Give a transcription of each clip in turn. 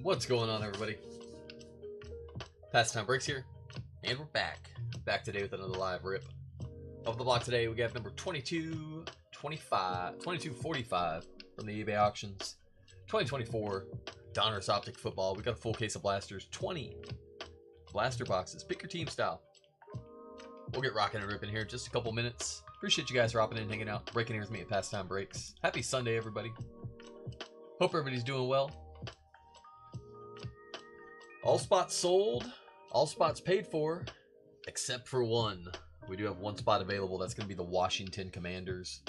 What's going on, everybody? Pastime Breaks here, and we're back today with another live rip of the block. Today we got number 2245 from the eBay auctions, 2024 Donruss Optic Football. We got a full case of blasters, 20 blaster boxes, pick your team style. We'll get rocking and ripping here in just a couple minutes. Appreciate you guys dropping in, hanging out, breaking here with me at Pastime Breaks. Happy Sunday, everybody. Hope everybody's doing well. All spots sold, all spots paid for, except for one. We do have one spot available. That's going to be the Washington Commanders.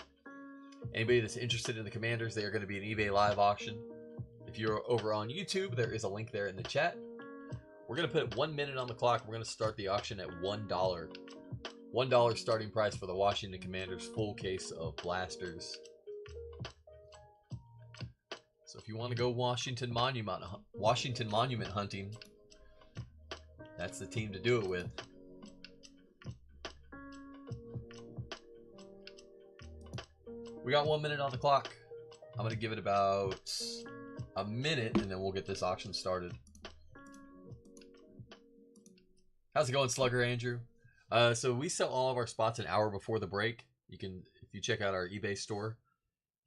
Anybody that's interested in the Commanders, they are going to be an eBay live auction. If you're over on YouTube, there is a link there in the chat. We're going to put 1 minute on the clock. We're going to start the auction at $1. $1 starting price for the Washington Commanders full case of blasters. So if you want to go Washington Monument hunting, that's the team to do it with. We got 1 minute on the clock. I'm going to give it about a minute and then we'll get this auction started. How's it going, Slugger Andrew? So we sell all of our spots an hour before the break. You can, if you check out our eBay store,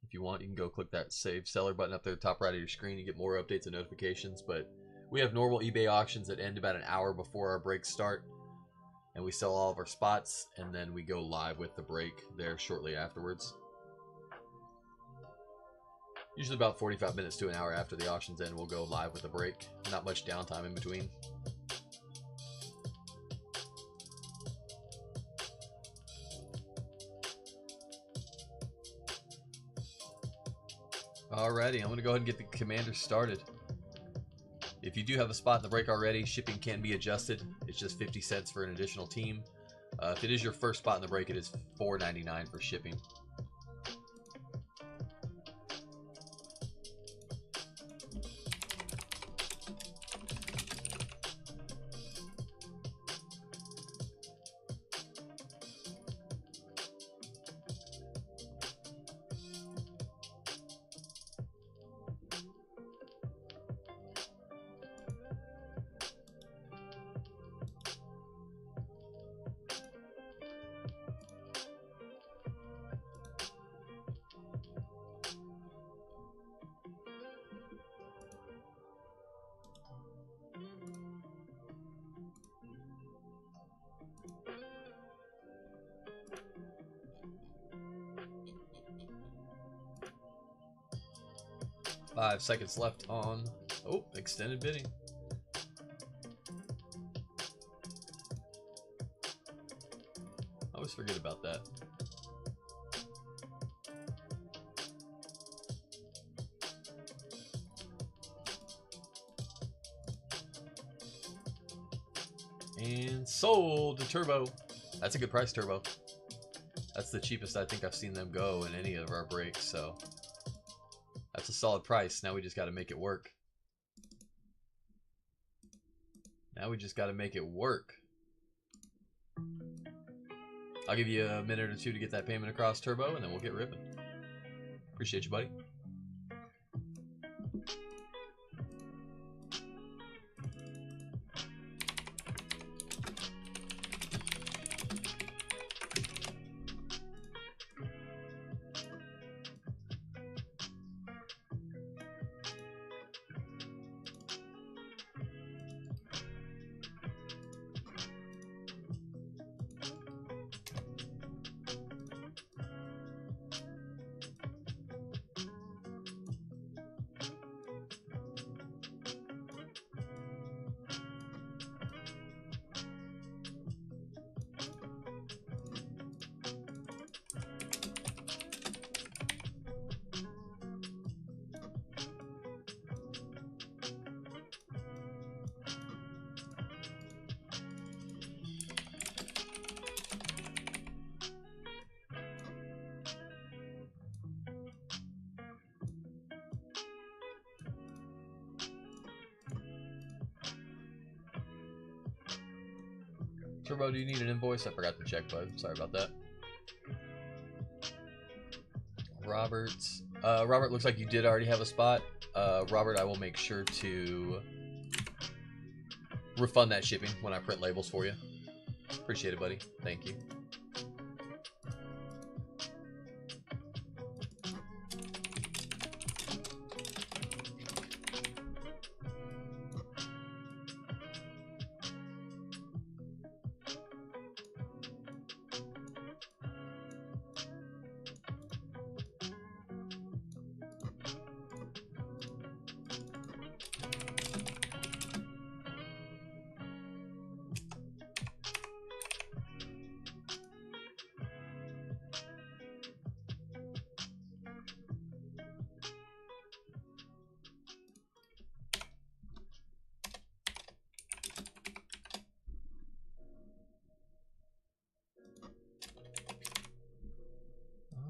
if you want, you can go click that Save Seller button up there at the top right of your screen. You get more updates and notifications. But we have normal eBay auctions that end about an hour before our breaks start. And we sell all of our spots, and then we go live with the break there shortly afterwards. Usually about 45 minutes to an hour after the auctions end, we'll go live with the break. Not much downtime in between. Alrighty, I'm going to go ahead and get the Commanders started. If you do have a spot in the break already, shipping can be adjusted. It's just 50 cents for an additional team. If it is your first spot in the break, it is $4.99 for shipping. Five seconds left on, extended bidding. I always forget about that. And sold to Turbo. That's a good price, Turbo. That's the cheapest I think I've seen them go in any of our breaks, so that's a solid price. Now we just got to make it work. I'll give you a minute or two to get that payment across, Turbo, and then we'll get ripping. Appreciate you, buddy. Turbo, do you need an invoice? I forgot to check, bud. Sorry about that. Roberts Robert, looks like you did already have a spot. Robert, I will make sure to refund that shipping when I print labels for you. Appreciate it, buddy. Thank you.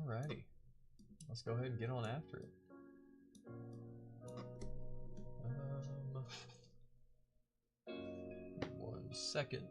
Alrighty, let's go ahead and get on after it. 1 second.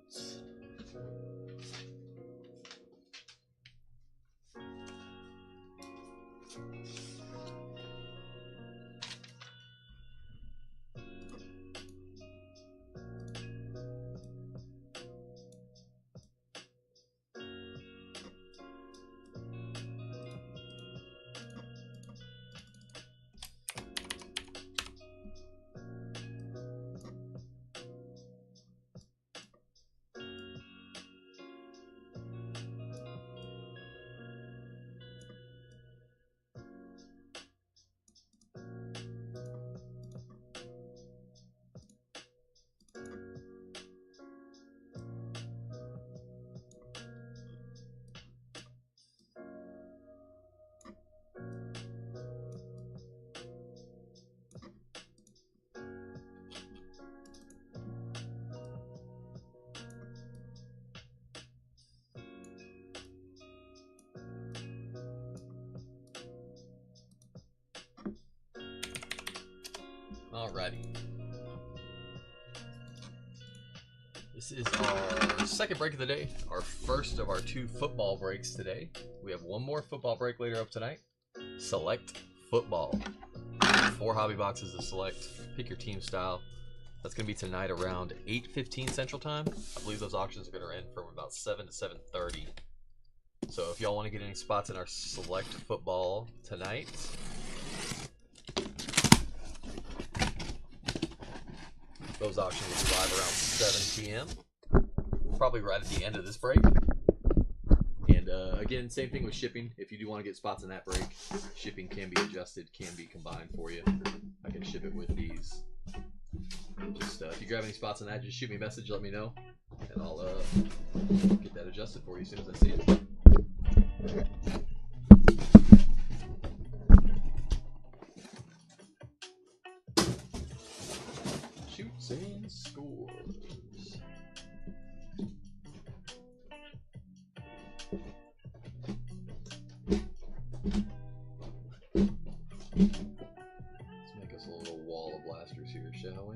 Alrighty. This is our second break of the day, our first of our 2 football breaks today. We have one more football break later up tonight. Select football. 4 hobby boxes to select. Pick your team style. That's going to be tonight around 8:15 Central Time. I believe those auctions are going to end from about 7 to 7:30. So if y'all want to get any spots in our select football tonight, those auctions will be live around 7 p.m. Probably right at the end of this break. And again, same thing with shipping. If you do want to get spots in that break, shipping can be adjusted, can be combined for you. I can ship it with these. Just if you grab any spots in that, just shoot me a message, let me know, and I'll get that adjusted for you as soon as I see it. Shoots and scores. Let's make us a little wall of blasters here, shall we?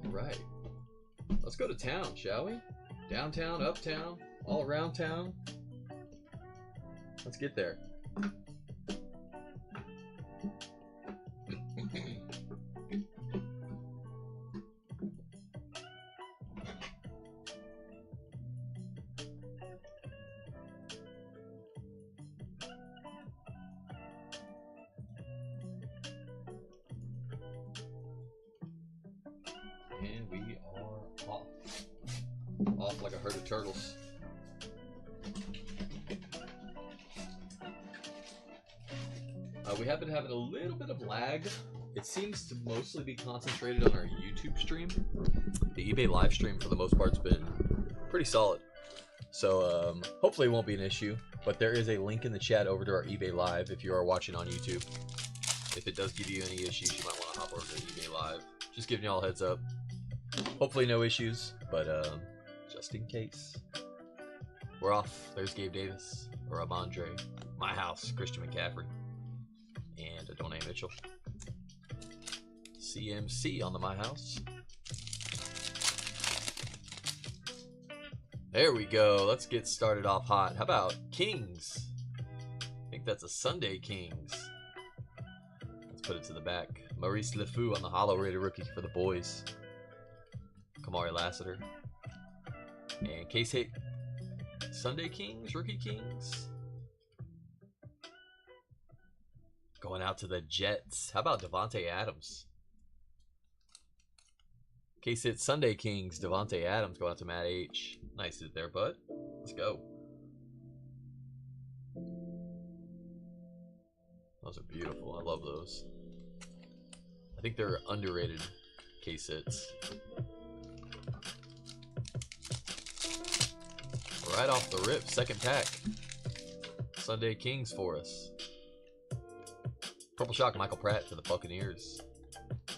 Alright. Let's go to town, shall we? Downtown, uptown, all around town. Let's get there. And we are off. Off like a herd of turtles. We have been having a little bit of lag. It seems to mostly be concentrated on our YouTube stream. The eBay live stream, for the most part, has been pretty solid. So hopefully it won't be an issue. But there is a link in the chat over to our eBay live if you are watching on YouTube. If it does give you any issues, you might want to hop over to eBay live. Just giving y'all a heads up. Hopefully no issues, but just in case. We're off. There's Gabe Davis, Rob Andre, my house, Christian McCaffrey, and Adonai Mitchell. CMC on the My House. There we go. Let's get started off hot. How about Kings? I think that's a Sunday Kings. Let's put it to the back. Maurice LeFou on the hollow rated rookie for the boys. Kamari Lassiter. And case hit Sunday Kings, rookie Kings. Going out to the Jets. How about Devontae Adams? Case hit Sunday Kings, Devontae Adams going out to Matt H. Nice hit there, bud. Let's go. Those are beautiful. I love those. I think they're underrated case hits. Right off the rip, second pack. Sunday Kings for us. Purple Shock, Michael Pratt for the Buccaneers.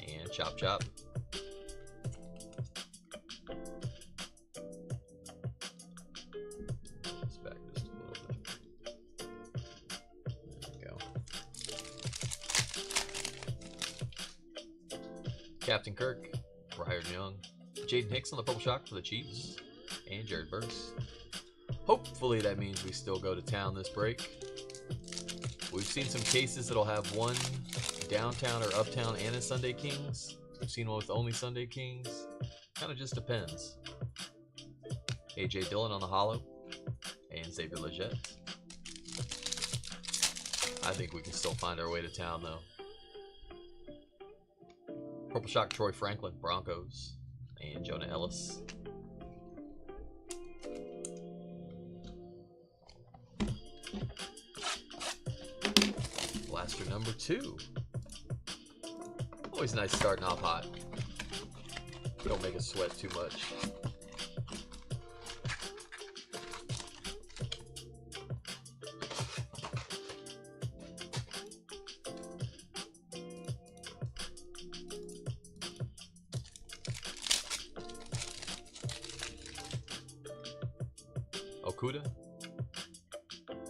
And Chop Chop. Let's back just a little bit. There we go. Captain Kirk, Brian Young. Jaden Hicks on the Purple Shock for the Chiefs. And Jared Burks. Hopefully that means we still go to town this break. We've seen some cases that'll have one downtown or uptown and a Sunday Kings. We've seen one with only Sunday Kings. Kind of just depends. AJ Dillon on the hollow. And Xavier Legette. I think we can still find our way to town though. Purple Shock, Troy Franklin, Broncos. And Jonah Ellis. Blaster number 2. Always nice starting off hot. Don't make us sweat too much. Okuda.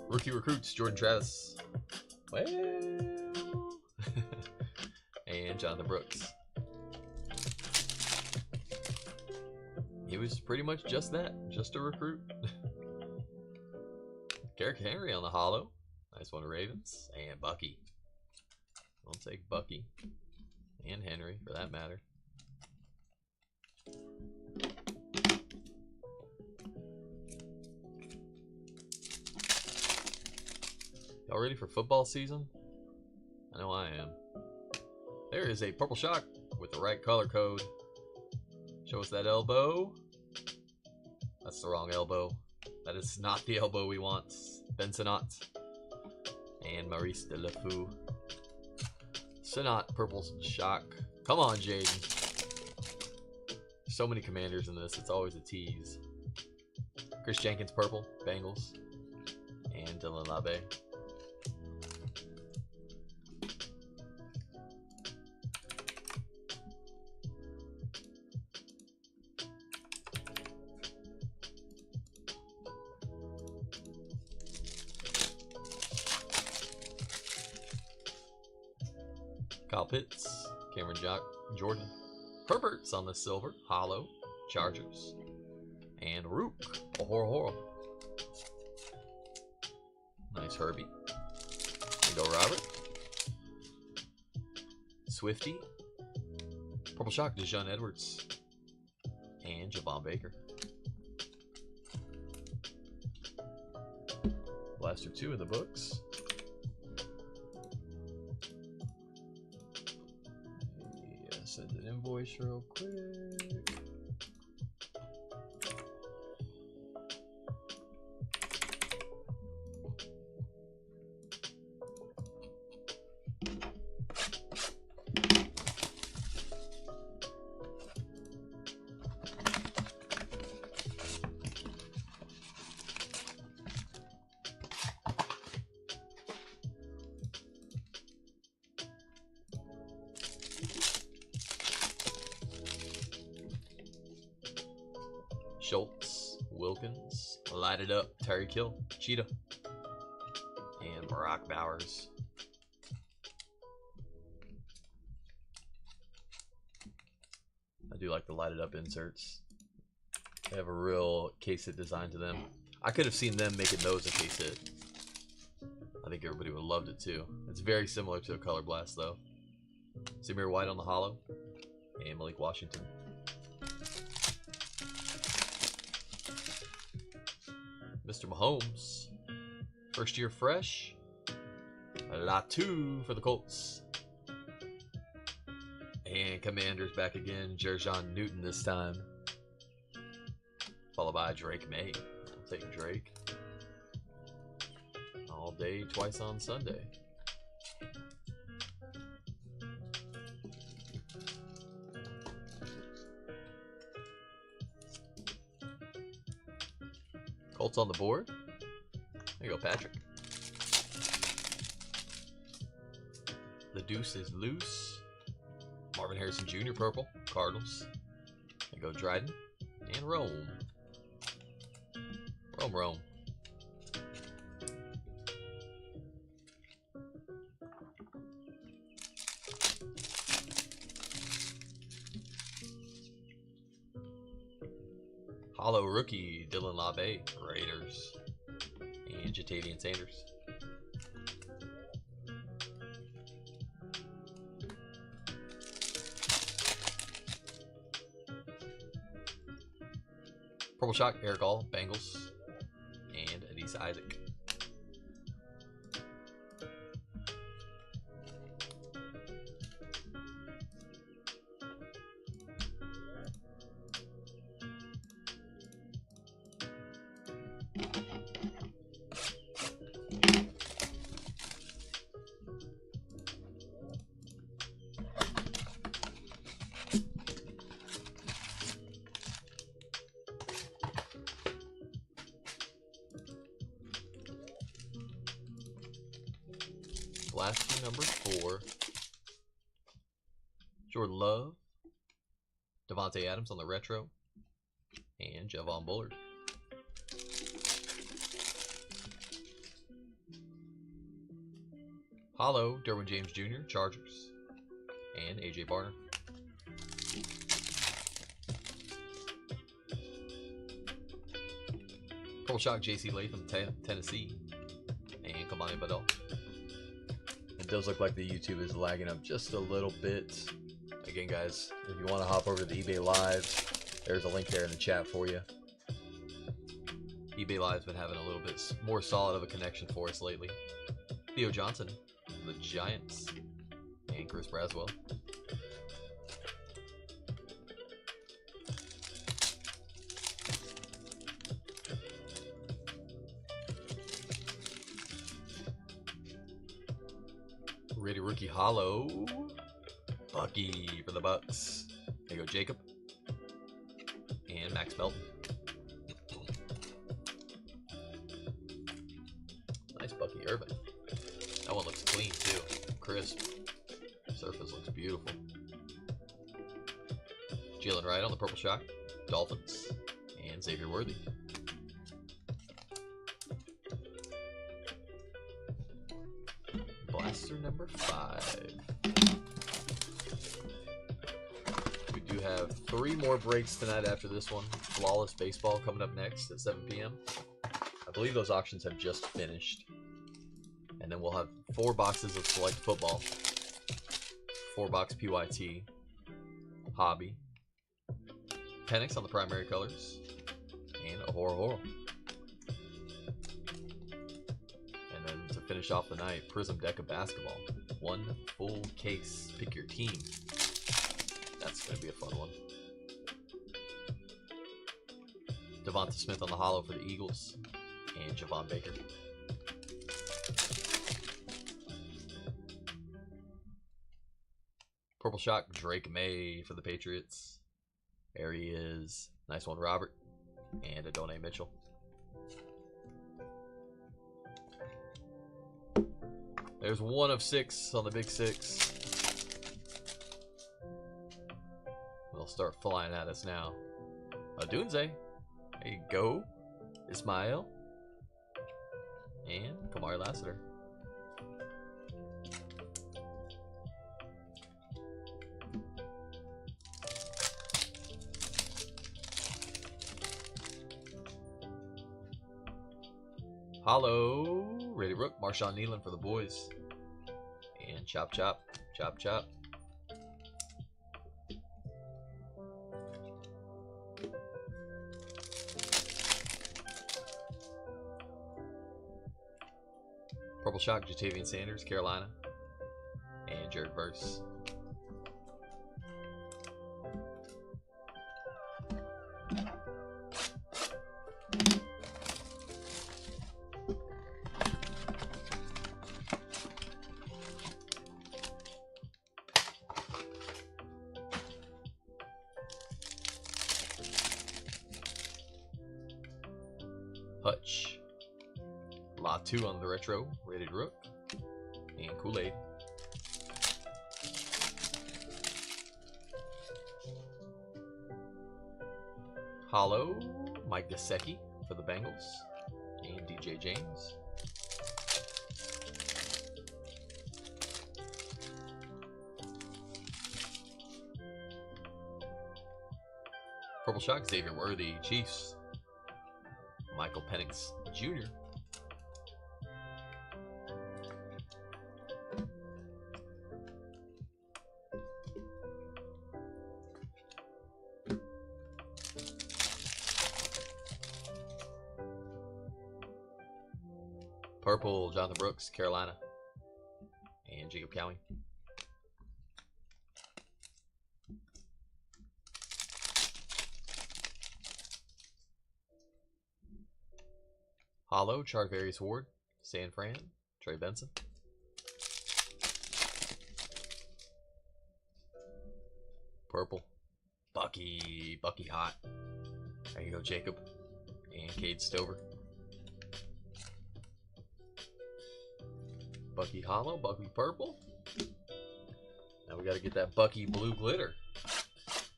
Rookie recruits, Jordan Travis. Well, and Jonathan Brooks. He was pretty much just that, just a recruit. Derrick Henry on the hollow. Nice one, Ravens. And Bucky. We'll take Bucky. And Henry, for that matter. Y'all ready for football season? I know I am. There is a Purple Shock with the right color code. Show us that elbow. That's the wrong elbow. That is not the elbow we want. Ben Sinnott. And Maurice de LeFou. Sinnott, Purple Shock. Come on, Jaden. So many commanders in this. It's always a tease. Chris Jenkins, Purple. Bengals. And Dylan LaBe. Kyle Pitts, Cameron Jordan, Herbert's on the silver, hollow, Chargers, and Rook, Horo. Nice Herbie. There you go, Robert. Swifty, Purple Shock, Dejon Edwards, and Javon Baker. Blaster 2 in the books. Send an invoice real quick. Schultz, Wilkins, Light It Up, Tyreek Hill, Cheetah, and Brock Bowers. I do like the Light It Up inserts. They have a real case hit design to them. I could have seen them making those a case hit. I think everybody would have loved it too. It's very similar to a Color Blast though. Samir White on the holo. And Malik Washington. Mr. Mahomes. First year fresh. Latu for the Colts. And Commanders back again. Jer'Jon Newton this time. Followed by Drake May. I'll take Drake. All day, twice on Sunday. Colts on the board. There you go, Patrick. The deuce is loose. Marvin Harrison Jr. purple. Cardinals. There you go, Dryden. And Rome. Rome. Holo rookie Dylan LaBe, Raiders. And Jatavian Sanders. Purple Shock, Eric All, Bengals. And Adisa Isaac. Blaster number 4. Jordan Love. Devontae Adams on the retro. And Javon Bullard. Holo, Derwin James Jr., Chargers. And AJ Barner. Purple Shock, JC Latham, Tennessee. And Kamani Badal. It does look like the YouTube is lagging up just a little bit. Again, guys, if you want to hop over to the eBay Live, there's a link there in the chat for you. eBay Live's been having a little bit more solid of a connection for us lately. Theo Johnson, the Giants, and Chris Braswell. Ready rookie holo. Bucky for the Bucks. There you go, Jacob. And Max Belton. Nice Bucky Urban. That one looks clean too. Crisp. Surface looks beautiful. Jalen Wright on the Purple Shock. Dolphins. And Xavier Worthy. Blaster number 5. We do have 3 more breaks tonight after this one. Flawless Baseball coming up next at 7 p.m. I believe those auctions have just finished. And then we'll have 4 boxes of Select Football. 4-box PYT. Hobby. Penix on the primary colors. And a Horo. To finish off the night, Prism deck of basketball. 1 full case. Pick your team. That's going to be a fun one. Devonta Smith on the holo for the Eagles. And Javon Baker. Purple Shock, Drake May for the Patriots. There he is. Nice one, Robert. And Adonai Mitchell. There's 1 of 6 on the big 6. They'll start flying at us now. Odunze. There you go. Ismail. And Kamari Lassiter. Hollow. Rated Rook. Marshawn Nealon for the boys. And chop, chop. Chop, chop. Purple Shock. Jatavian Sanders. Carolina. And Jared Verse. Hutch. Lot 2 on the retro. Rated Rook. And Kool-Aid. Hollow. Mike Gesicki for the Bengals. And DJ James. Purple Shock. Xavier Worthy. Chiefs. Michael Penix Jr. Purple, Jonathan Brooks, Carolina. And Jacob Cowie. Hollow, Charvarius Ward, San Fran, Trey Benson. Purple, Bucky Hot. There you go, Jacob. And Cade Stover. Bucky Hollow, Bucky Purple. Now we got to get that Bucky Blue Glitter.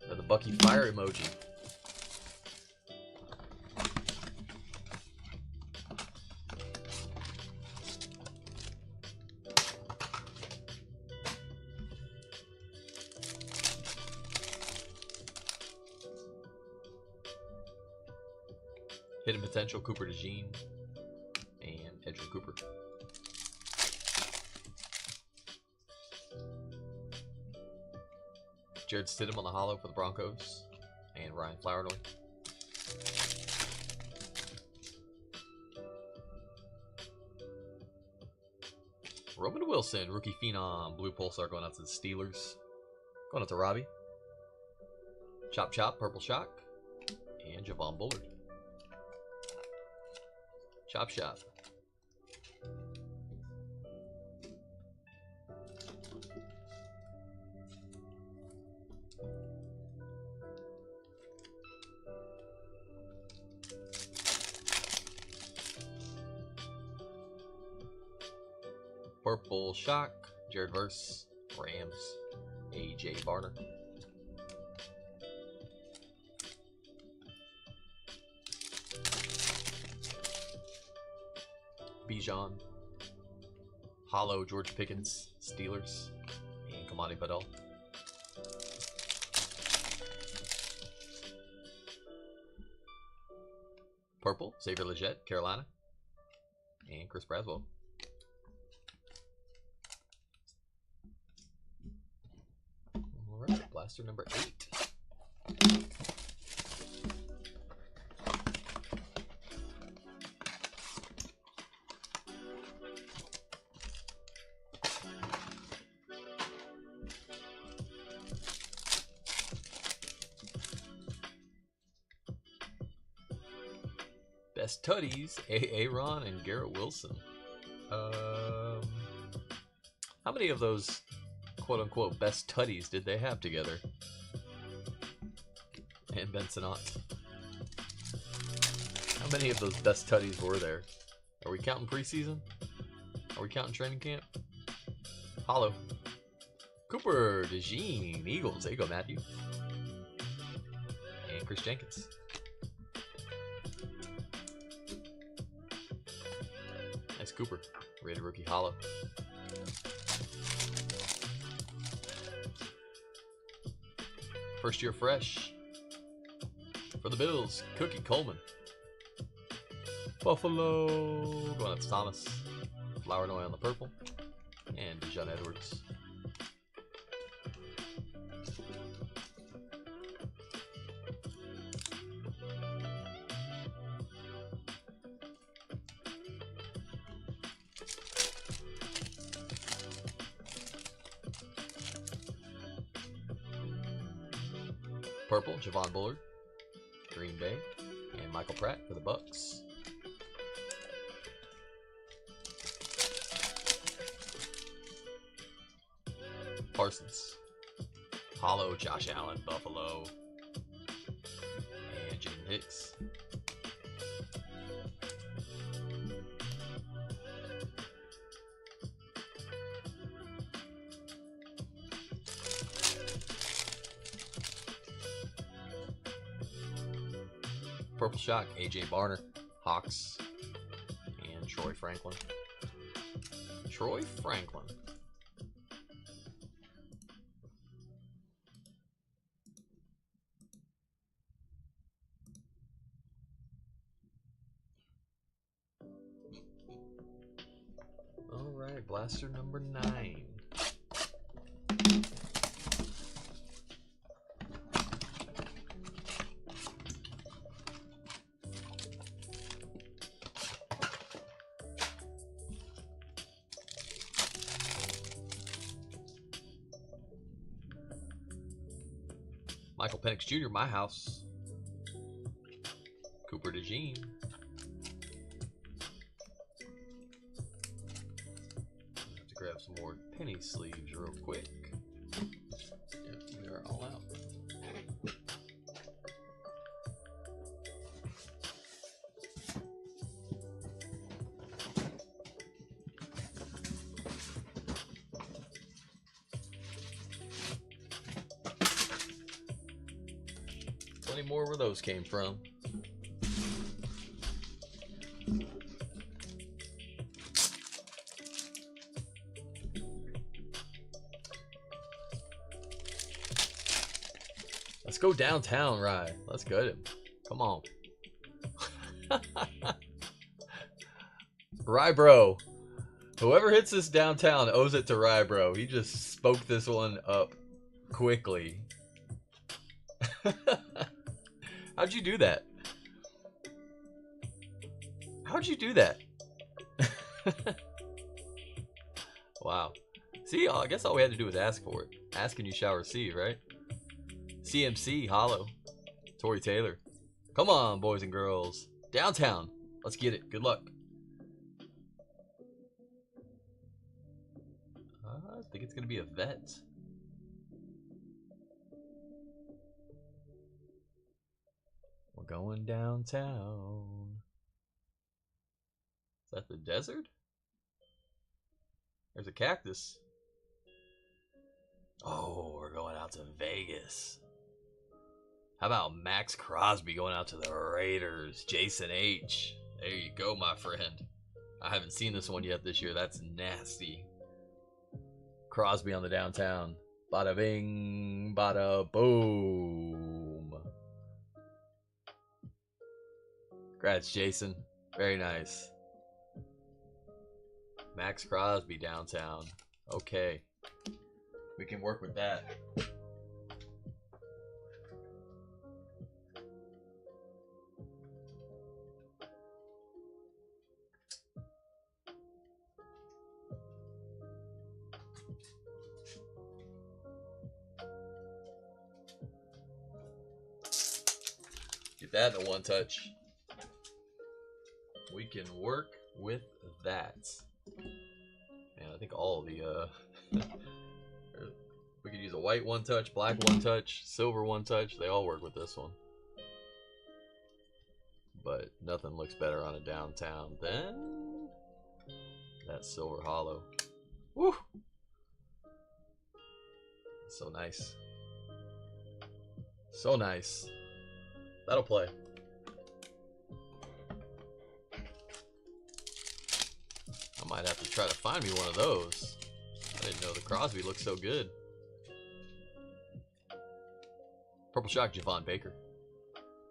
Or the Bucky Fire emoji. Hidden Potential, Cooper DeJean, and Edgerrin Cooper. Jared Stidham on the hollow for the Broncos, and Ryan Flowernoy. Roman Wilson, rookie phenom, blue pulsar going out to the Steelers. Going out to Robbie. Chop Chop, Purple Shock, and Javon Bullard. Chop Shop. Purple Shock, Jared Verse, Rams, AJ Barner. Bijan, Hollow, George Pickens, Steelers, and Kamani Badal. Purple, Xavier Legette, Carolina, and Chris Braswell. All right, blaster number 8. Best Tutties, Aaron and Garrett Wilson. How many of those quote-unquote best Tutties did they have together? And Benson Ott. How many of those best Tutties were there? Are we counting preseason? Are we counting training camp? Hollow. Cooper DeJean, Eagles. There you go, Matthew. And Chris Jenkins. Nice Cooper. Rated rookie hollow. First year fresh. For the Bills, Cookie Coleman. Buffalo. Going out to Thomas. Flournoy on the purple. And Dijon Edwards. Purple, Javon Bullard, Green Bay, and Michael Pratt for the Bucks. Parsons, Hollow, Josh Allen, Buffalo, and Jim Hicks. Purple Shock, AJ Barner, Hawks, and Troy Franklin. Troy Franklin. All right, blaster number 9. Michael Penix Jr., my house. Cooper DeJean. Have to grab some more penny sleeves real quick. Yep, we are all out. Plenty more where those came from. Let's go downtown, Rye. Let's get him. Come on. Rye Bro. Whoever hits this downtown owes it to Rye Bro. He just spoke this one up quickly. How'd you do that? How'd you do that? Wow. See, I guess all we had to do was ask for it. Ask and you shall receive, right? CMC, Hollow. Tory Taylor. Come on, boys and girls. Downtown. Let's get it. Good luck. I think it's going to be a vet. We're going downtown. Is that the desert? There's a cactus. Oh, we're going out to Vegas. How about Max Crosby going out to the Raiders? Jason H. There you go, my friend. I haven't seen this one yet this year. That's nasty. Crosby on the downtown. Bada bing, bada boom. Congrats, Jason. Very nice. Max Crosby downtown. Okay. We can work with that. Get that in a one touch. We can work with that. And I think all the we could use a white one touch, black one touch, silver one touch. They all work with this one. But nothing looks better on a downtown than that silver hollow. Woo! So nice. So nice. That'll play. I might have to try to find me one of those. I didn't know the Crosby looked so good. Purple Shock, Javon Baker.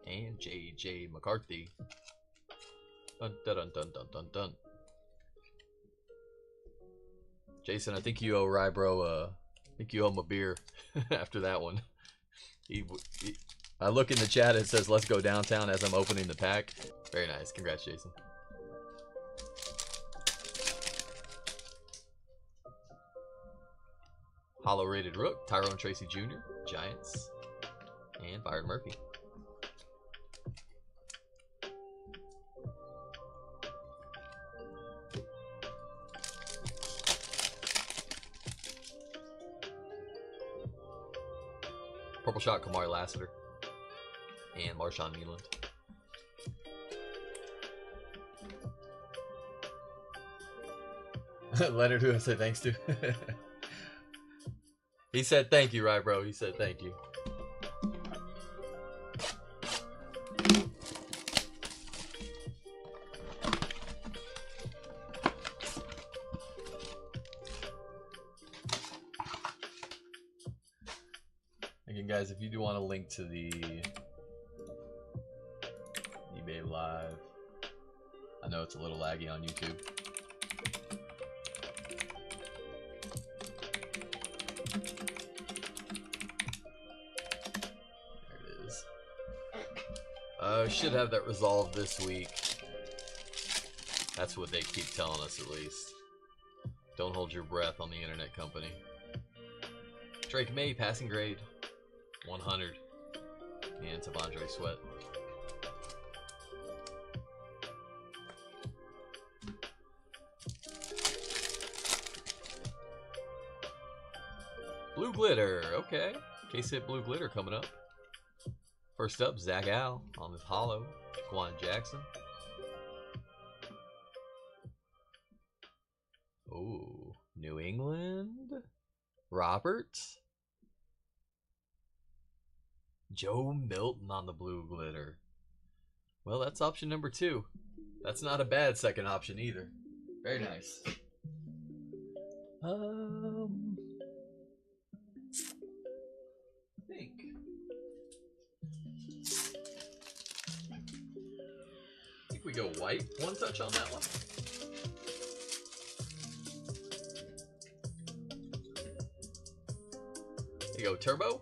And J.J. McCarthy. Dun, dun, dun, dun, dun, dun, dun. Jason, I think you owe Rybro, I think you owe him a beer after that one. I look in the chat, it says, let's go downtown as I'm opening the pack. Very nice. Congrats, Jason. Hollow rated Rook, Tyrone Tracy Jr., Giants, and Byron Murphy. Purple shot, Kamari Lassiter, and Marshawn Nealand. Leonard, who I said thanks to. He said thank you, right, bro? He said thank you. Again, guys, if you do want a link to the eBay Live, I know it's a little laggy on YouTube. Should have that resolved this week. That's what they keep telling us, at least. Don't hold your breath on the internet company. Drake May, passing grade 100. And Tavondre Sweat. Blue Glitter, okay. K-Sit Blue Glitter coming up. First up, Zach Al on this hollow. Quan Jackson. Ooh, New England. Robert. Joe Milton on the Blue Glitter. Well, that's option number 2. That's not a bad second option either. Very nice. I think we go white. One touch on that one. You go turbo.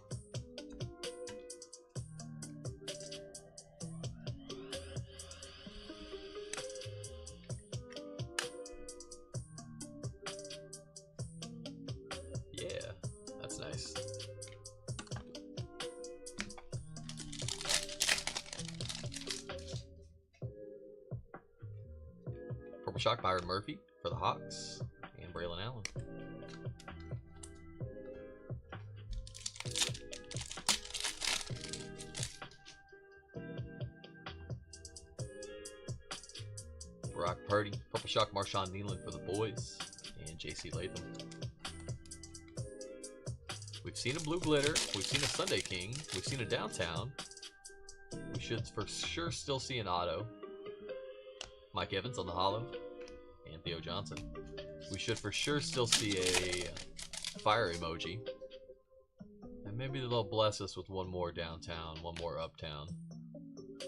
Yeah, that's nice. Purple shock, Byron Murphy for the Hawks, and Braylon Allen. Brock Purdy, Purple shock, Marshawn Nealand for the boys, and JC Latham. We've seen a Blue Glitter, we've seen a Sunday King, we've seen a Downtown. We should for sure still see an auto. Mike Evans on the hollow, and Theo Johnson. We should for sure still see a fire emoji. And maybe they'll bless us with one more Downtown, one more Uptown.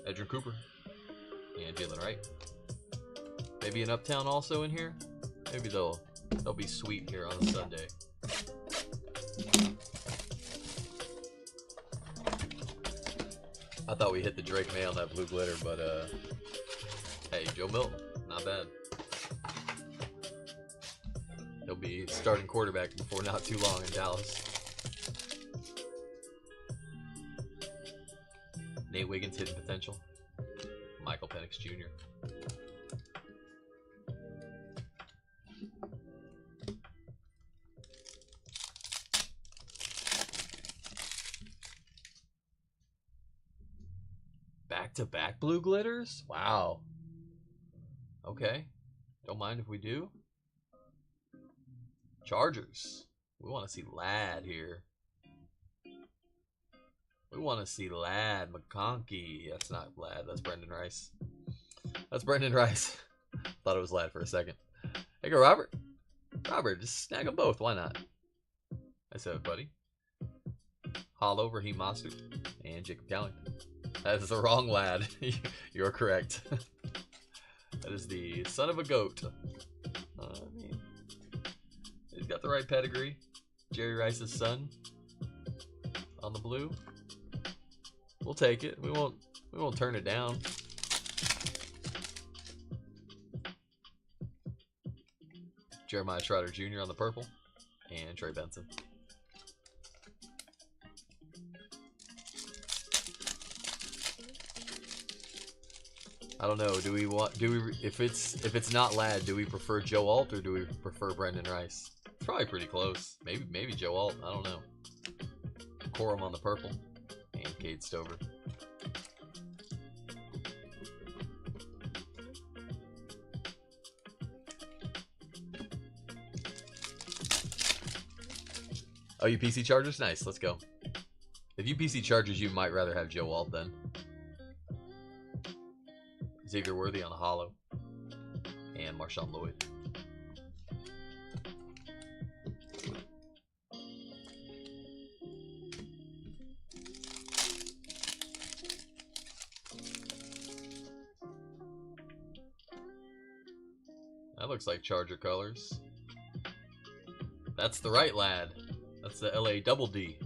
Edrin Cooper, and Jalen Wright. Maybe an Uptown also in here. Maybe they'll be sweet here on a Sunday. I thought we hit the Drake May on that Blue Glitter, but hey, Joe Milton, not bad. He'll be starting quarterback before not too long in Dallas. Nate Wiggins, hidden potential. Michael Penix Jr. Back-to-back Blue Glitters? Wow. Okay. Don't mind if we do. Chargers. We want to see Ladd here. We want to see Ladd McConkey. That's not Ladd. That's Brendan Rice. That's Brendan Rice. Thought it was Ladd for a second. Hey, go Robert. Robert, just snag them both. Why not? I said, buddy. Hollow, Raheem Mostert, and Jacob Cowling. That is the wrong Ladd. You're correct. That is the son of a goat. I mean, he's got the right pedigree. Jerry Rice's son on the blue. We'll take it. We won't turn it down. Jeremiah Trotter Jr. on the purple, and Trey Benson. I don't know. If it's not Ladd, do we prefer Joe Alt or do we prefer Brendan Rice? It's probably pretty close. Maybe Joe Alt. I don't know. Corum on the purple, and Cade Stover. Oh, you PC Chargers? Nice, let's go. If you PC Chargers, you might rather have Joe Alt then. Xavier Worthy on the hollow. And Marshawn Lloyd. That looks like Charger colors. That's the right Ladd. That's the LA Double D.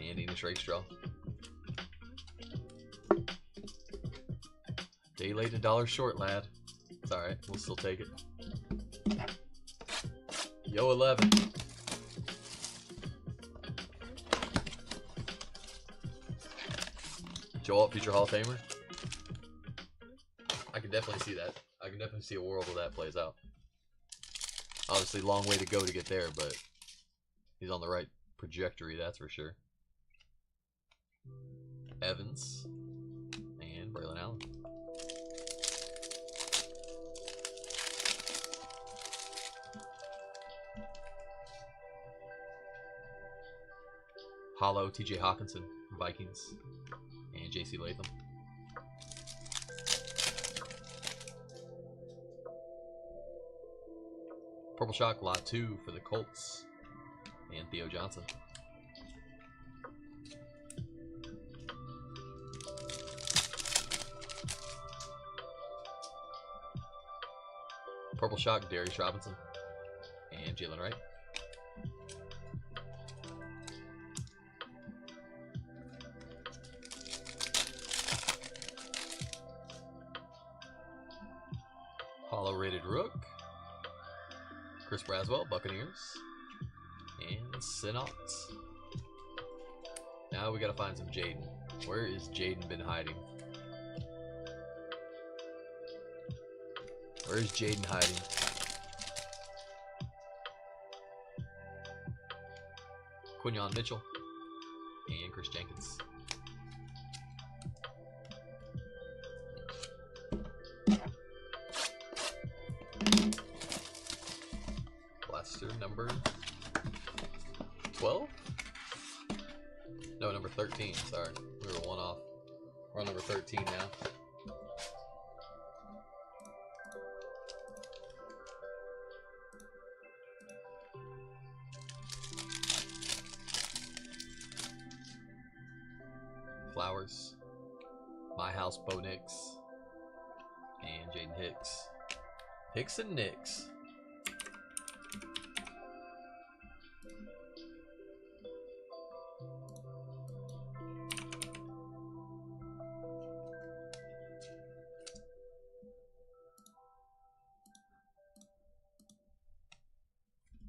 And Enos Rakestraw. Day late and $1 short, Ladd. It's alright, we'll still take it. Yo 11. Joe Alt, future Hall of Famer. I can definitely see that. I can definitely see a world where that plays out. Obviously, long way to go to get there, but he's on the right trajectory, that's for sure. Evans and Braylon Allen. Hollow, TJ Hawkinson from Vikings, and JC Latham. Purple Shock, Lot 2 for the Colts, and Theo Johnson. Purple Shock, Darius Robinson, and Jalen Wright. Hollow rated Rook, Chris Braswell, Buccaneers, and Seahawks. Now we gotta find some Jaden. Where is Jaden been hiding? Where's Jaden hiding? Quinyon Mitchell and Chris Jenkins. Blaster number 12? No, number 13. Sorry, we were one off. We're on number 13 now. Flowers, My House, Bo Nix, and Jaden Hicks. Hicks and Nix.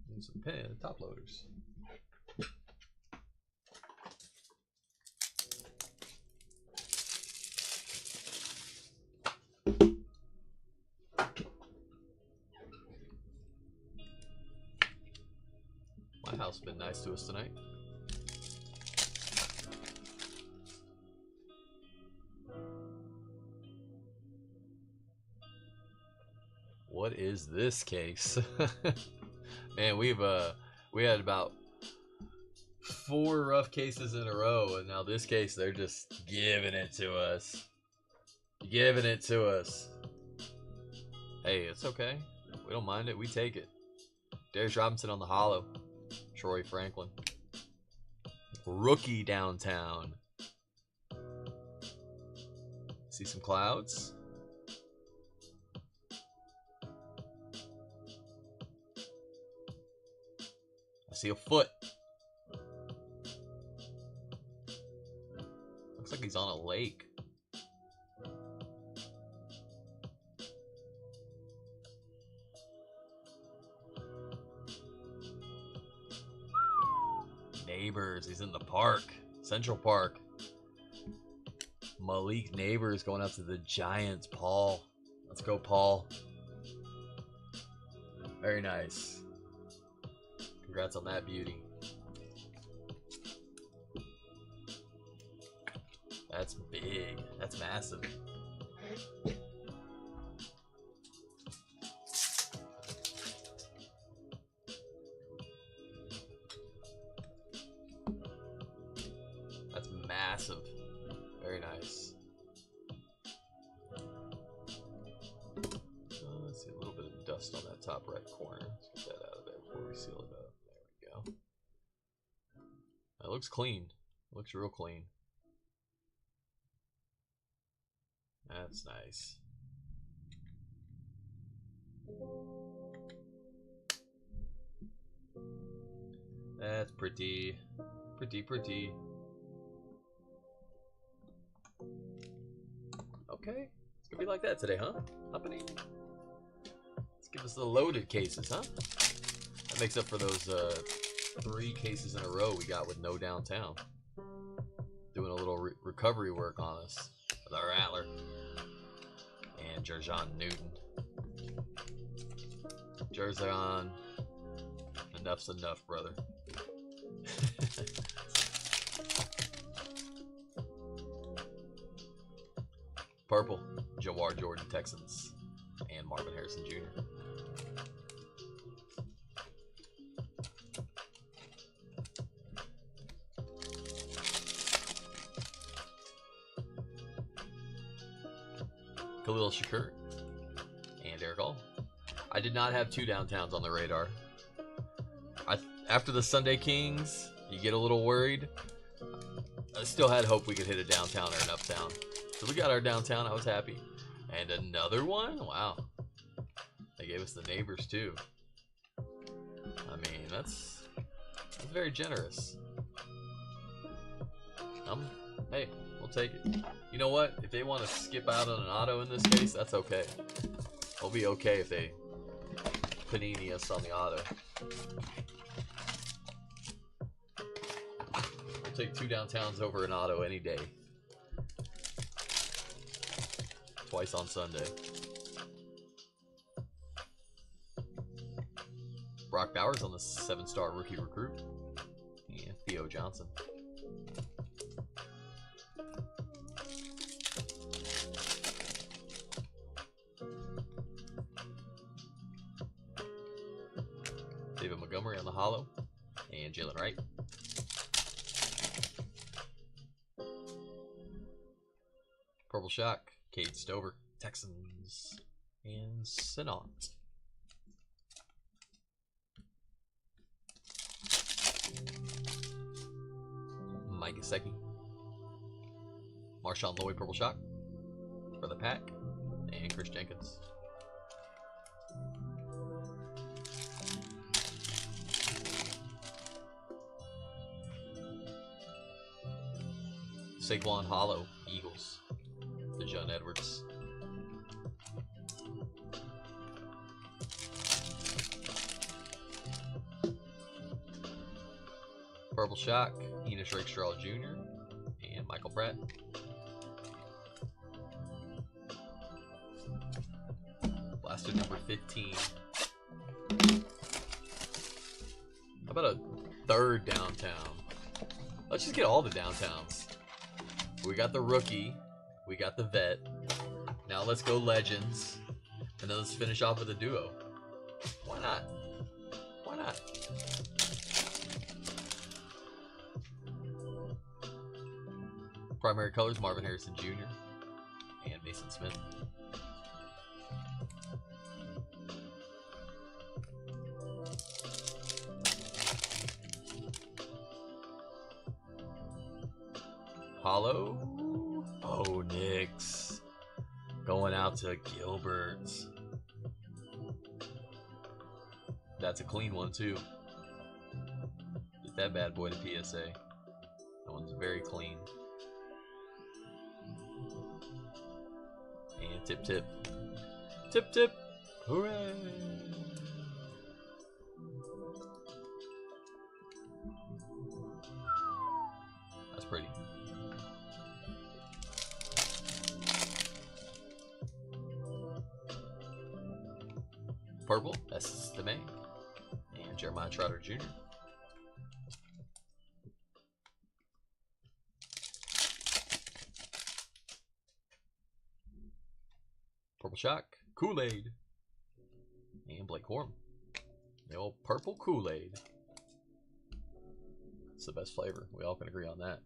Need some pen top loaders. My house has been nice to us tonight. What is this case? Man, we had about 4 rough cases in a row, and now this case they're just giving it to us. Giving it to us. Hey, it's okay. We don't mind it. We take it. Darius Robinson on the hollow. Troy Franklin. Rookie downtown. See some clouds. see a foot. Looks like he's on a lake. Neighbors, he's in the park. Central Park. Malik Neighbors going out to the Giants. Paul. Let's go, Paul. Very nice. Congrats on that beauty. That's big. That's massive. That's massive. Very nice. Let's see, a little bit of dust on that top right corner. Let's get that out of there before we seal it up. There we go. That looks clean. It looks real clean. That's nice. That's pretty. Pretty. Okay. It's gonna be like that today, huh? Company? Let's give us the loaded cases, huh? That makes up for those 3 cases in a row we got with no downtown. Doing a little recovery work on us with our Rattler. And Jerjon Newton. Jerjon. Enough's enough, brother. Purple, Jawar Jordan, Texans, and Marvin Harrison Jr. Khalil Shakur and Eric All. I did not have 2 downtowns on the radar. After the Sunday Kings, you get a little worried. I still had hope we could hit a downtown or an uptown. So we got our downtown, I was happy. And another one? Wow. They gave us the Neighbors too. I mean, that's very generous. Hey, we'll take it. You know what? If they want to skip out on an auto in this case, that's okay. We'll be okay if they panini us on the auto. We'll take 2 downtowns over an auto any day. Twice on Sunday. Brock Bowers on the 7-star rookie recruit. And Theo Johnson. David Montgomery on the hollow. And Jalen Wright. Purple Shock. Cade Stover, Texans, and Sinot. Mike Gesicki. Marshawn Lloyd, Purple Shock for the Pack, and Chris Jenkins. Saquon Hollow, Eagles. John Edwards. Purple Shock, Enos Rakestraw Jr. and Michael Pratt. Blaster number 15. How about a 3rd downtown? Let's just get all the downtowns. We got the rookie. We got the vet. Now let's go legends. And then let's finish off with a duo. Why not? Why not? Primary colors, Marvin Harrison Jr. and Mason Smith. Hollow. Oh, Knicks. Going out to Gilbert. That's a clean one, too. that bad boy to PSA. That one's very clean. And tip tip. Tip tip. Hooray! That's pretty. Purple, that's the main. And Jeremiah Trotter Jr. Purple Shock, Kool-Aid. And Blake Corum. The old purple Kool-Aid. It's the best flavor. We all can agree on that.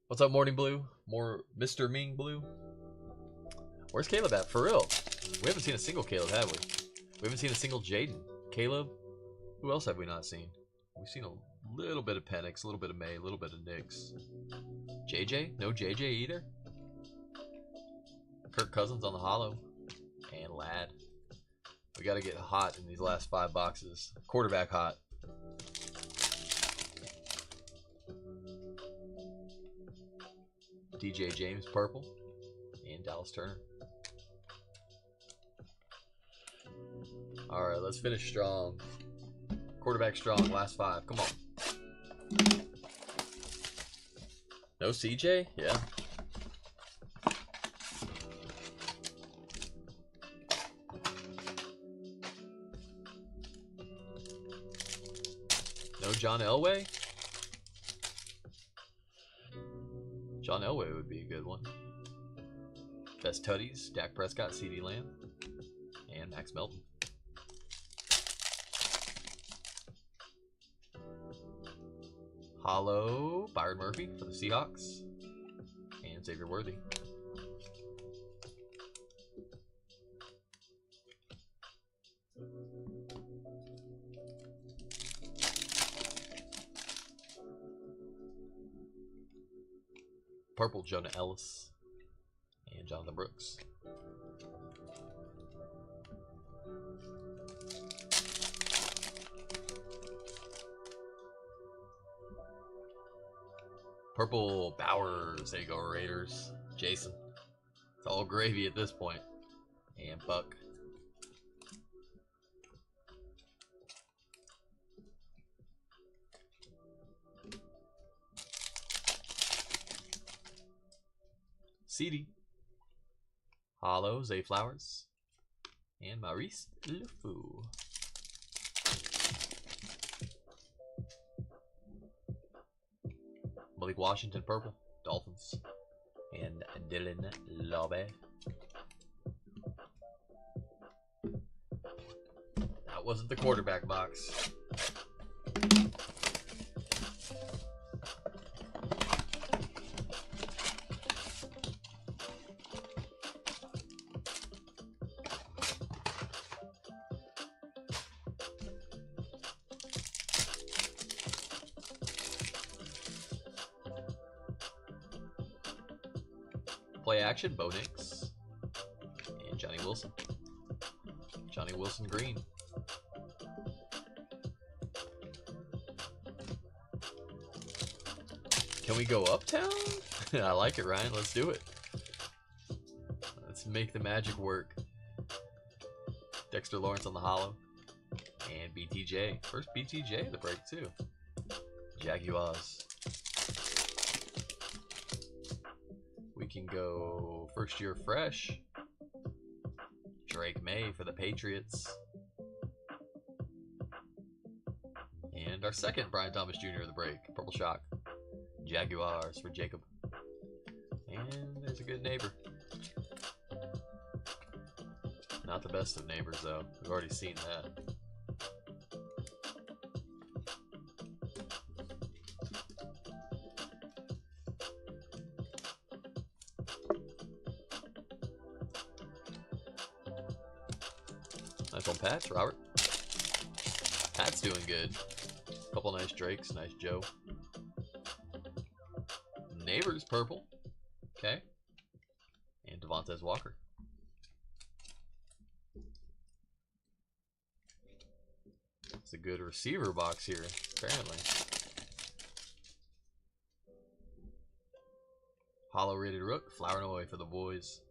What's up, Morning Blue? More Mr. Ming Blue? Where's Caleb at? For real. We haven't seen a single Caleb, have we? We haven't seen a single Jaden. Caleb? Who else have we not seen? We've seen a little bit of Penix, a little bit of May, a little bit of Nix. JJ? No JJ either? Kirk Cousins on the hollow. And Ladd. We got to get hot in these last 5 boxes. Quarterback hot. DJ James purple. And Dallas Turner. Alright, let's finish strong. Quarterback strong, last 5. Come on. No CJ? Yeah. No John Elway? John Elway would be a good one. Best Tutties, Dak Prescott, CeeDee Lamb, and Max Melton. Hollow, Byron Murphy for the Seahawks, and Xavier Worthy. Purple, Jonah Ellis, and Jonathan Brooks. Purple, Bowers. There you go, Raiders. Jason. It's all gravy at this point. And Buck. CD. Hollow, Zay Flowers. And Maurice LeFou. Malik Washington, purple. Dolphins. And Dylan Lobbe. That wasn't the quarterback box. Play action, Bo Nix. And Johnny Wilson. Johnny Wilson green. Can we go uptown? I like it, Ryan. Let's do it. Let's make the magic work. Dexter Lawrence on the hollow. And BTJ. First BTJ of the break, too. Jaguars. We can go first year fresh. Drake May for the Patriots. And our second Brian Thomas Jr. of the break. Purple Shock. Jaguars for Jacob. And there's a good neighbor. Not the best of neighbors, though. We've already seen that. Nice one, Pat's, Robert. Pat's doing good. Couple nice Drakes, nice Joe. Neighbors, purple. Okay. And Devontae Walker. It's a good receiver box here, apparently. Hollow rated Rook, flowering away for the boys.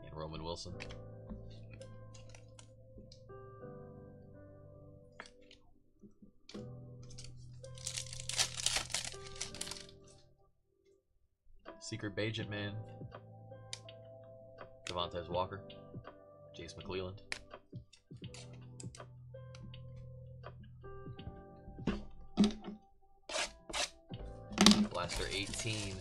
And Roman Wilson. Secret Agent Man. Devontae Walker. Jace McClelland. Blaster 18.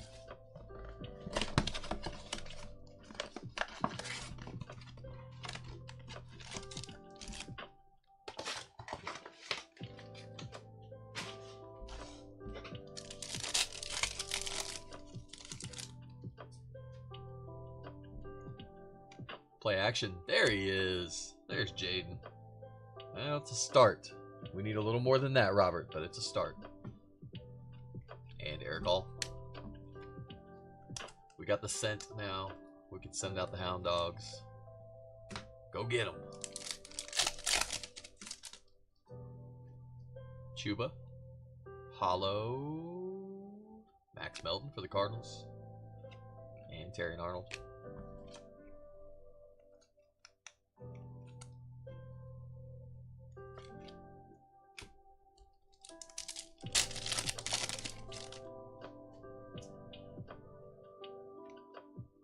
Play action. There he is. There's Jaden. Well, it's a start. We need a little more than that, Robert, but it's a start. And Eric Hall. We got the scent now. We can send out the Hound Dogs. Go get them. Chuba. Hollow. Max Melton for the Cardinals. And Terry and Arnold.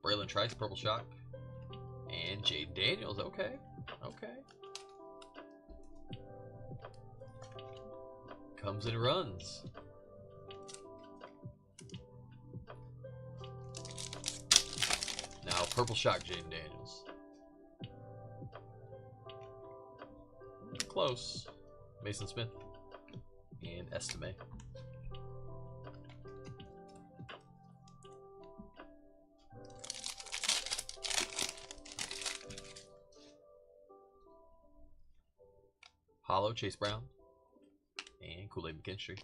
Braylon Trice, Purple Shock. And Jaden Daniels. Okay. Okay. Comes and runs. Now, Purple Shock, Jaden Daniels. Close. Mason Smith. And Estime. Hollow, Chase Brown, and Kool-Aid McKinstry.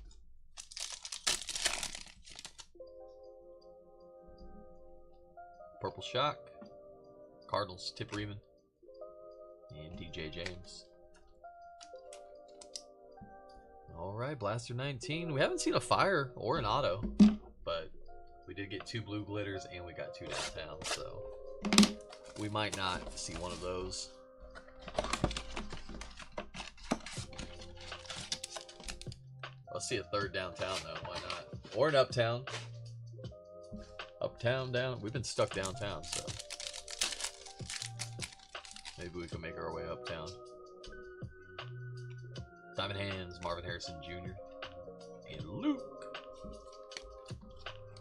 Purple Shock, Cardinals, Tip Reeman, and DJ James. Alright, Blaster 19. We haven't seen a fire or an auto, but we did get 2 blue glitters and we got 2 downtown, so we might not see one of those. Let's see a 3rd downtown though, why not? Or an uptown. Uptown, down. We've been stuck downtown, so maybe we can make our way uptown. Diamond Hands, Marvin Harrison Jr. And Luke.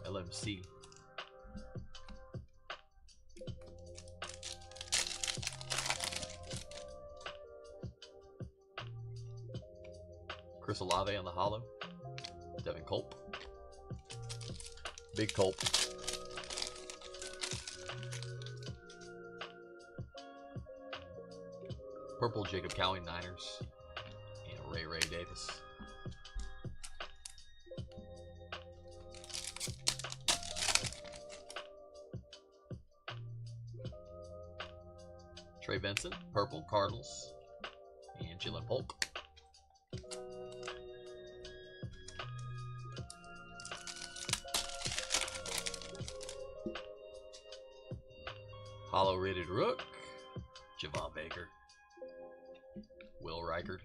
LMC. Chris Olave on the hollow. Devin Culp. Big Culp. Purple Jacob Cowing, Niners. And Ray Davis. Trey Benson, Purple, Cardinals. And Jalen Polk. Hollow rated Rook, Javon Baker, Will Reichard,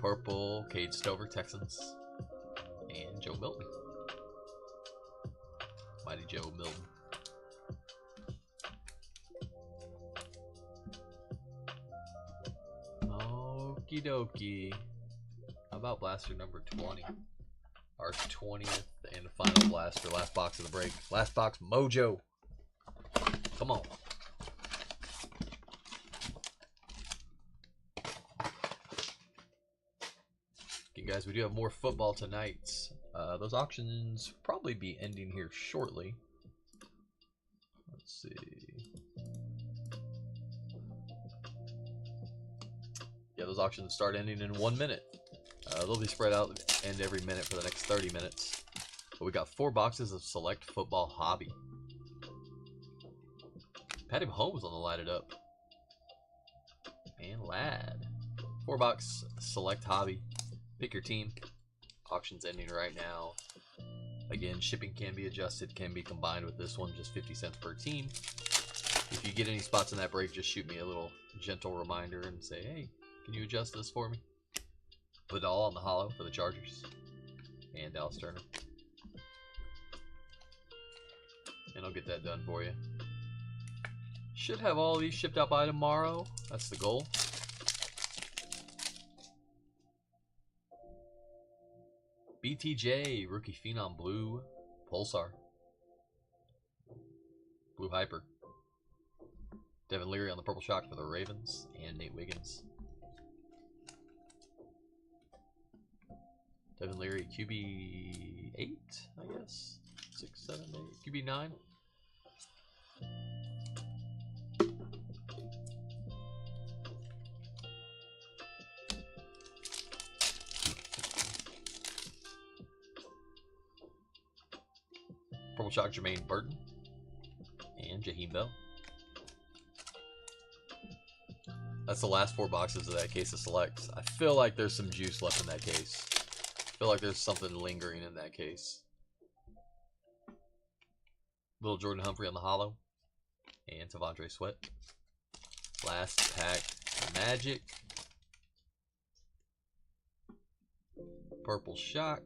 Purple, Cade Stover, Texans, and Joe Milton, Mighty Joe Milton. Okie dokie. How about blaster number 20? Our 20th and final blaster. Last box of the break. Last box mojo. Come on. Okay, guys, we do have more football tonight. Those auctions probably be ending here shortly. Let's see. Yeah, those auctions start ending in 1 minute. They'll be spread out end every minute for the next 30 minutes. But we got 4 boxes of Select Football Hobby. Patty Mahomes on the light it up. And Lad. 4-box Select Hobby. Pick your team. Auction's ending right now. Again, shipping can be adjusted, can be combined with this one, just 50 cents per team. If you get any spots in that break, just shoot me a little gentle reminder and say, hey, can you adjust this for me? Put it all on the hollow for the Chargers. And Dallas Turner. And I'll get that done for you. Should have all these shipped out by tomorrow. That's the goal. BTJ, Rookie Phenom Blue Pulsar. Blue Hyper. Devin Leary on the Purple Shock for the Ravens. And Nate Wiggins. Devin Leary, QB 8, I guess. 6, 7, 8. QB 9. Purple Shock, Jermaine Burton. And Jaheim Bell. That's the last 4 boxes of that case of selects. I feel like there's some juice left in that case. I feel like there's something lingering in that case. Little Jordan Humphrey on the hollow. And Tavondre Sweat. Last pack, Magic. Purple Shock.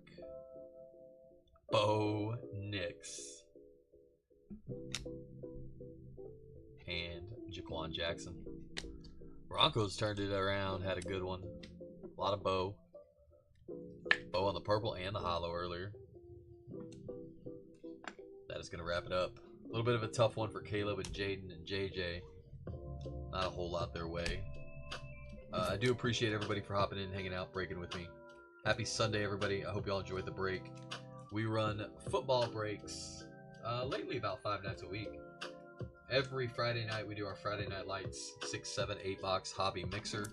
Bo Nix. And Jaquan Jackson. Broncos turned it around, had a good one. A lot of Bo. Bo on the purple and the hollow earlier. That is going to wrap it up. A little bit of a tough one for Caleb and Jaden and JJ. Not a whole lot their way. I do appreciate everybody for hopping in, hanging out, breaking with me. Happy Sunday, everybody. I hope you all enjoyed the break. We run football breaks lately about 5 nights a week. Every Friday night we do our Friday Night Lights 6, 7, 8 box hobby mixer.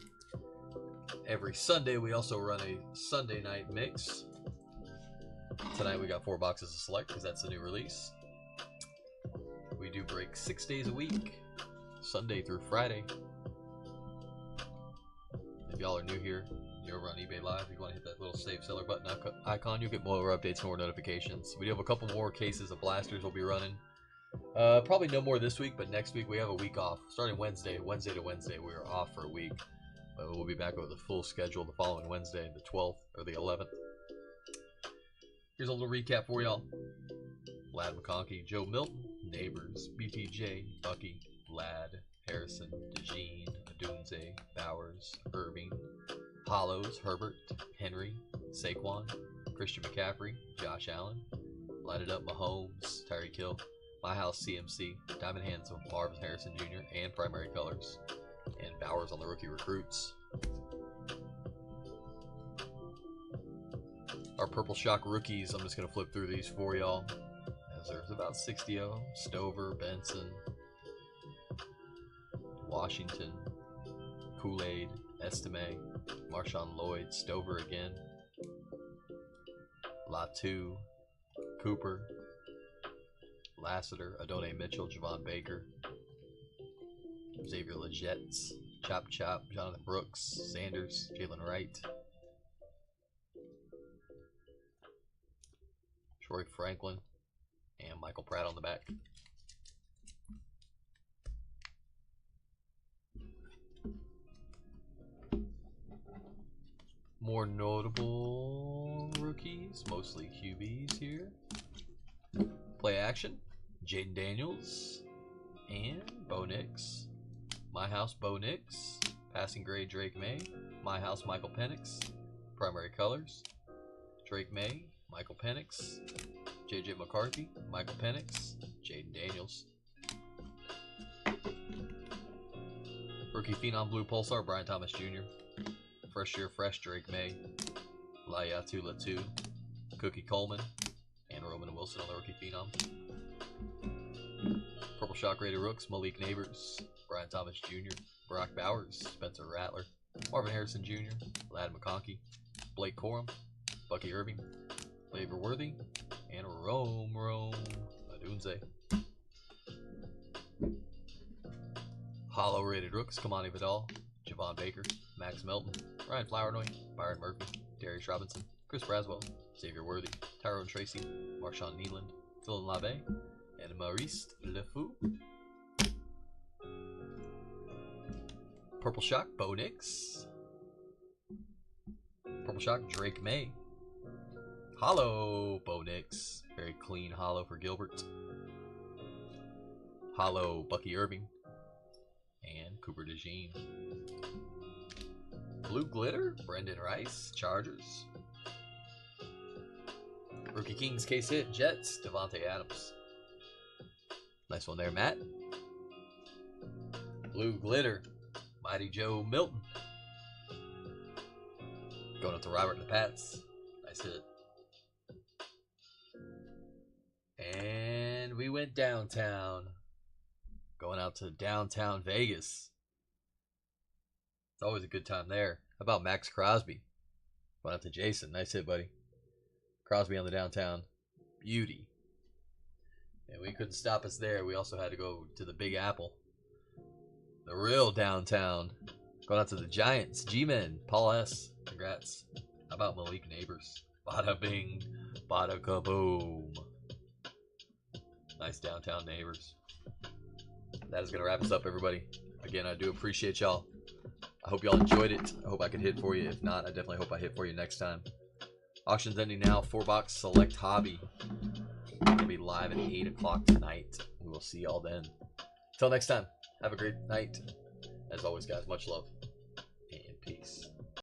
Every Sunday we also run a Sunday night mix. Tonight we got 4 boxes to select because that's the new release. We do break 6 days a week, Sunday through Friday. If y'all are new here, you're over on eBay Live, you want to hit that little save seller button icon, you'll get more updates, more notifications. We do have a couple more cases of blasters we'll be running. Probably no more this week, but next week we have a week off. Starting Wednesday to Wednesday, we are off for a week. We'll be back with a full schedule the following Wednesday, the 12th or the 11th. Here's a little recap for y'all. Lad McConkey, Joe Milton, Neighbors, BTJ, Bucky, Lad, Harrison, DeJean, Adunze, Bowers, Irving, Hollows, Herbert, Henry, Saquon, Christian McCaffrey, Josh Allen, Light It Up Mahomes, Tyreek Hill, My House CMC, Diamond Hands of Marvin Harrison Jr., and Primary Colors, and Bowers on the rookie recruits. Our Purple Shock rookies, I'm just going to flip through these for y'all, as there's about 60 of them. Stover, Benson, Washington, Kool-Aid, Estime, Marshawn Lloyd, Stover again, Latu, Cooper, Lassiter, Adonai Mitchell, Javon Baker, Xavier Legette, Chop Chop, Jonathan Brooks, Sanders, Jalen Wright, Troy Franklin, and Michael Pratt on the back. More notable rookies, mostly QBs here. Play action, Jaden Daniels and Bo Nix. My House Bo Nix. Passing grade Drake May. My House Michael Penix. Primary colors Drake May, Michael Penix, JJ McCarthy, Michael Penix, Jaden Daniels. Rookie Phenom Blue Pulsar, Brian Thomas Jr. First year fresh, Drake May, Layatu Latu, Cookie Coleman, and Roman Wilson on the Rookie Phenom. Purple Shock Rated Rooks, Malik Neighbors, Brian Thomas Jr., Brock Bowers, Spencer Rattler, Marvin Harrison Jr., Lad McConkey, Blake Corum, Bucky Irving, Flavor Worthy, and Rome Adunze. Hollow rated rooks, Kamani Vidal, Javon Baker, Max Melton, Ryan Flournoy, Byron Murphy, Darius Robinson, Chris Braswell, Xavier Worthy, Tyrone Tracy, Marshawn Nealand, Dylan LaBe, and Maurice LeFou. Purple Shock, Bo Nix. Purple Shock, Drake May. Hollow, Bo Nix. Very clean hollow for Gilbert. Hollow, Bucky Irving. And Cooper DeJean. Blue Glitter, Brendan Rice, Chargers. Rookie Kings, case hit, Jets, Devontae Adams. Nice one there, Matt. Blue Glitter, Mighty Joe Milton. Going up to Robert and the Pats. Nice hit. And we went downtown. Going out to downtown Vegas. It's always a good time there. How about Max Crosby? Going out to Jason. Nice hit, buddy. Crosby on the downtown. Beauty. And we couldn't stop us there. We also had to go to the Big Apple. The real downtown. Going out to the Giants. G-Men. Paul S. Congrats. How about Malik Neighbors? Bada bing. Bada kaboom. Nice downtown Neighbors. That is going to wrap us up, everybody. Again, I do appreciate y'all. I hope y'all enjoyed it. I hope I could hit for you. If not, I definitely hope I hit for you next time. Auction's ending now. 4-box select hobby. Going to be live at 8 o'clock tonight. We will see y'all then. Until next time, have a great night. As always, guys, much love and peace.